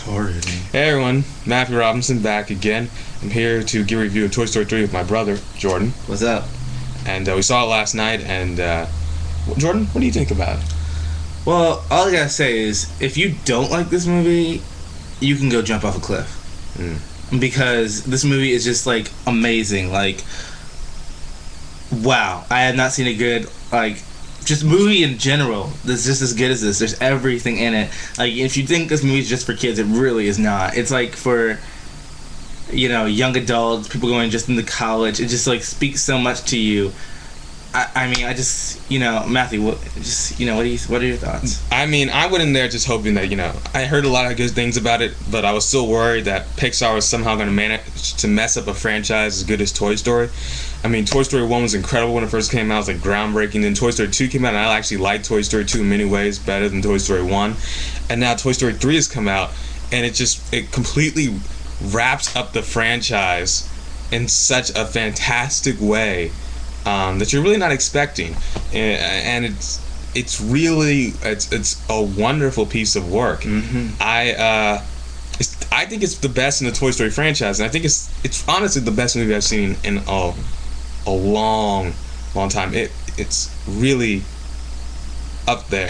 Recording. Hey everyone, Matthew Robinson back again. I'm here to give a review of Toy Story 3 with my brother, Jordan. What's up? And we saw it last night, and Jordan, what do you think about it? Well, all I gotta say is, if you don't like this movie, you can go jump off a cliff. Because this movie is just, like, amazing. Like, wow. I have not seen a good, like, just movie in general that's just as good as this. There's everything in it. Like, if you think this movie's just for kids, it really is not. It's like for, you know, young adults, people going just into college. It just, like, speaks so much to you. I mean, I just, you know, Matthew, what are your thoughts? I mean, I went in there just hoping that, you know, I heard a lot of good things about it, but I was still worried that Pixar was somehow going to manage to mess up a franchise as good as Toy Story. I mean, Toy Story 1 was incredible when it first came out. It was, like, groundbreaking. Then Toy Story 2 came out, and I actually liked Toy Story 2 in many ways better than Toy Story 1. And now Toy Story 3 has come out, and it completely wraps up the franchise in such a fantastic way that you're really not expecting. And it's really a wonderful piece of work. I think it's the best in the Toy Story franchise, and I think it's honestly the best movie I've seen in a long time. It's really up there.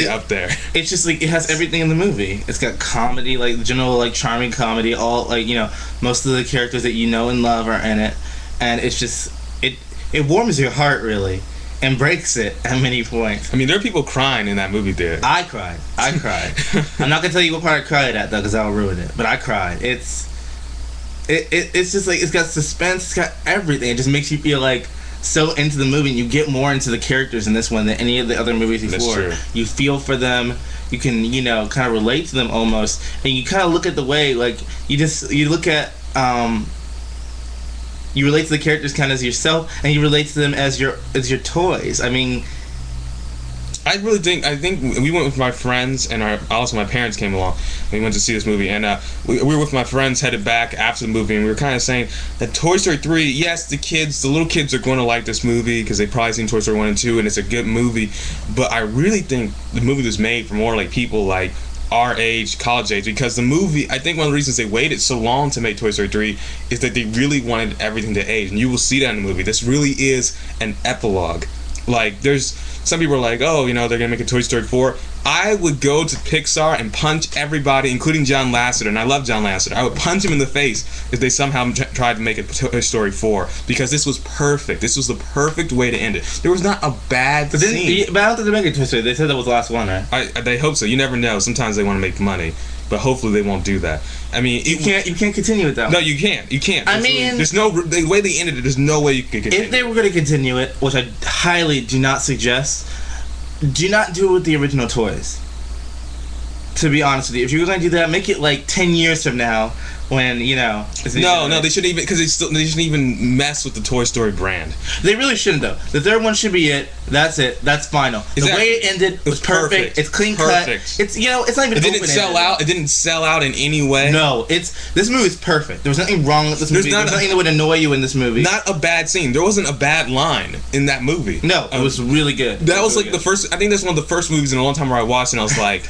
Up there. It's just like, it has everything in the movie. It's got comedy, like general, like, charming comedy. All, like, you know, most of the characters that you know and love are in it, and it's just it warms your heart, really, and breaks it at many points. I mean, there are people crying in that movie theater. I cried. I'm not gonna tell you what part I cried at, though, because I'll ruin it. But I cried. It's just like, it's got suspense. It's got everything. It just makes you feel like so into the movie, and you get more into the characters in this one than any of the other movies before. That's true. You feel for them. You can, you know, kind of relate to them almost, and you kind of look at the way, like, you look at you relate to the characters kind of as yourself, and you relate to them as your toys. I mean, I think we went with my friends, and also my parents came along. We went to see this movie, and we were with my friends headed back after the movie, and we were kind of saying that Toy Story 3, yes, the little kids are going to like this movie because they've probably seen Toy Story 1 and 2, and it's a good movie, but I really think the movie was made for more like people like our age, college age, because the movie, I think one of the reasons they waited so long to make Toy Story 3 is that they really wanted everything to age, and you will see that in the movie. This really is an epilogue. Like, there's some people are like, oh, you know, they're gonna make a Toy Story 4. I would go to Pixar and punch everybody, including John Lasseter, and I love John Lasseter. I would punch him in the face if they somehow tried to make a Toy Story 4, because this was perfect. This was the perfect way to end it. There was not a bad scene. But I don't think they make a Toy Story. They said that was the last one, right? They hope so. You never know. Sometimes they want to make money, but hopefully they won't do that. I mean, you can't continue it that way. No, you can't. You can't. I mean, there's no, the way they ended it, there's no way you can continue. If they were going to continue it, which I highly do not suggest, do not do it with the original toys. To be honest with you, if you're going to do that, make it like 10 years from now, when, you know. No, they shouldn't even, because they shouldn't even mess with the Toy Story brand. They really shouldn't, though. The third one should be it. That's it. That's final. The way it ended was perfect. It's clean cut. It's, you know, it's not even. It didn't sell out. It didn't sell out in any way. No, this movie is perfect. There was nothing wrong with this movie. There's nothing that would annoy you in this movie. Not a bad scene. There wasn't a bad line in that movie. No, it was really good. That was like the first. I think that's one of the first movies in a long time where I watched, and I was like,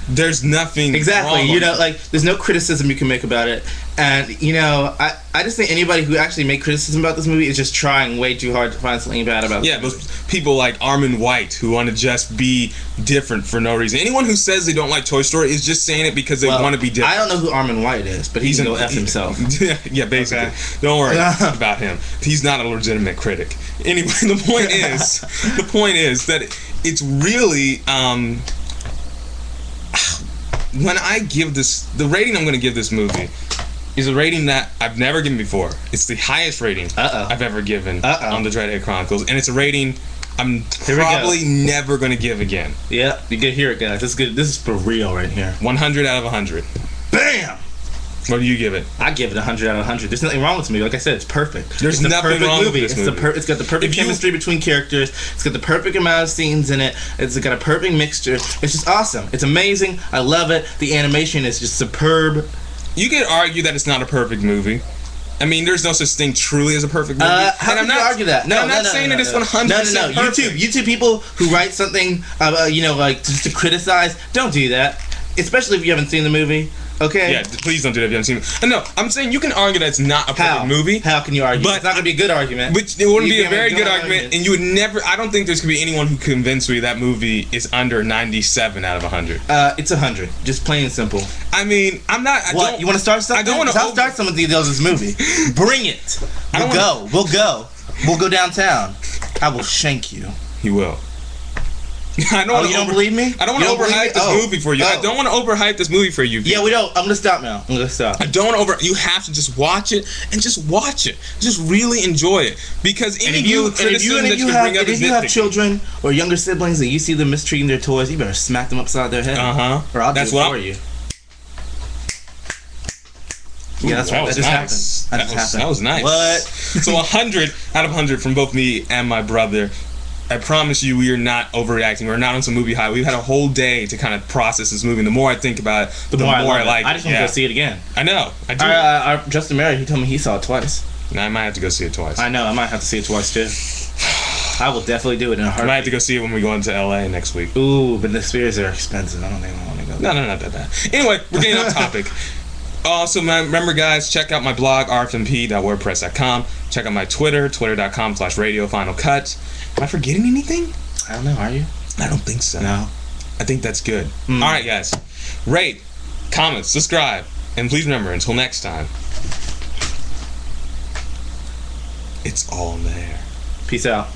"There's nothing exactly." Wrong you know, like, there's no criticism you can make about it. And, you know, I just think anybody who actually made criticism about this movie is just trying way too hard to find something bad about it. Yeah, but people like Armin White who want to just be different for no reason. Anyone who says they don't like Toy Story is just saying it because they want to be different. I don't know who Armin White is, but he's going to F himself. Yeah, basically. Okay. Don't worry about him. He's not a legitimate critic. Anyway, the point is that it's really... when I give this... The rating I'm going to give this movie is a rating that I've never given before. It's the highest rating I've ever given on the DreadHead Chronicles, and it's a rating I'm probably never going to give again. Yeah, you can hear it, guys. This is good. This is for real right here. 100 out of 100. Bam! What do you give it? I give it 100 out of 100. There's nothing wrong with this movie. Like I said, it's perfect. There's nothing wrong with this movie. It's got the perfect chemistry between characters. It's got the perfect amount of scenes in it. It's got a perfect mixture. It's just awesome. It's amazing. I love it. The animation is just superb. You could argue that it's not a perfect movie. I mean, there's no such thing truly as a perfect movie. How can you argue that? No, I'm not saying that it's 100% perfect. YouTube people who write something, you know, like just to criticize, don't do that. especially if you haven't seen the movie. Okay. Yeah, please don't do that if you haven't seen it. No, I'm saying you can argue that it's not a perfect movie. How can you argue? But it's not gonna be a good argument. But it wouldn't be a very good argument, and you would never. I don't think there's gonna be anyone who convince me that movie is under 97 out of 100. It's 100, just plain and simple. I mean, I'm not. What you want to start something? I don't want to. I'll start some of these of this movie. Bring it. We'll go. We'll go downtown. I will shank you. He will. I don't you don't believe me? I don't want to overhype this movie for you. I don't want to overhype this movie for you. Yeah, we don't. I'm gonna stop now. I'm gonna stop. I don't want to You have to just watch it and just watch it. Just really enjoy it, because any if you have children or younger siblings and you see them mistreating their toys, you better smack them upside their head. Or I'll do it for you. Yeah, that just happened. That was nice. What? So 100 out of 100 from both me and my brother. I promise you, we are not overreacting. We're not on some movie high. We've had a whole day to kind of process this movie. And the more I think about it, the more I like it. I just want to go see it again. I know. I do. Justin Mary, he told me he saw it twice. Now I might have to go see it twice. I know. I might have to see it twice too. I will definitely do it in a heartbeat. I might have to go see it when we go into LA next week. Ooh, but the spheres are expensive. I don't think I want to go. No, not that bad. Anyway, we're getting off topic. Also, remember, guys, check out my blog, rfmp.wordpress.com. Check out my Twitter, twitter.com/radiofinalcut. Am I forgetting anything? I don't know. Are you? I don't think so. No. I think that's good. All right, guys. Rate, comment, subscribe, and please remember, until next time, it's all in the air. Peace out.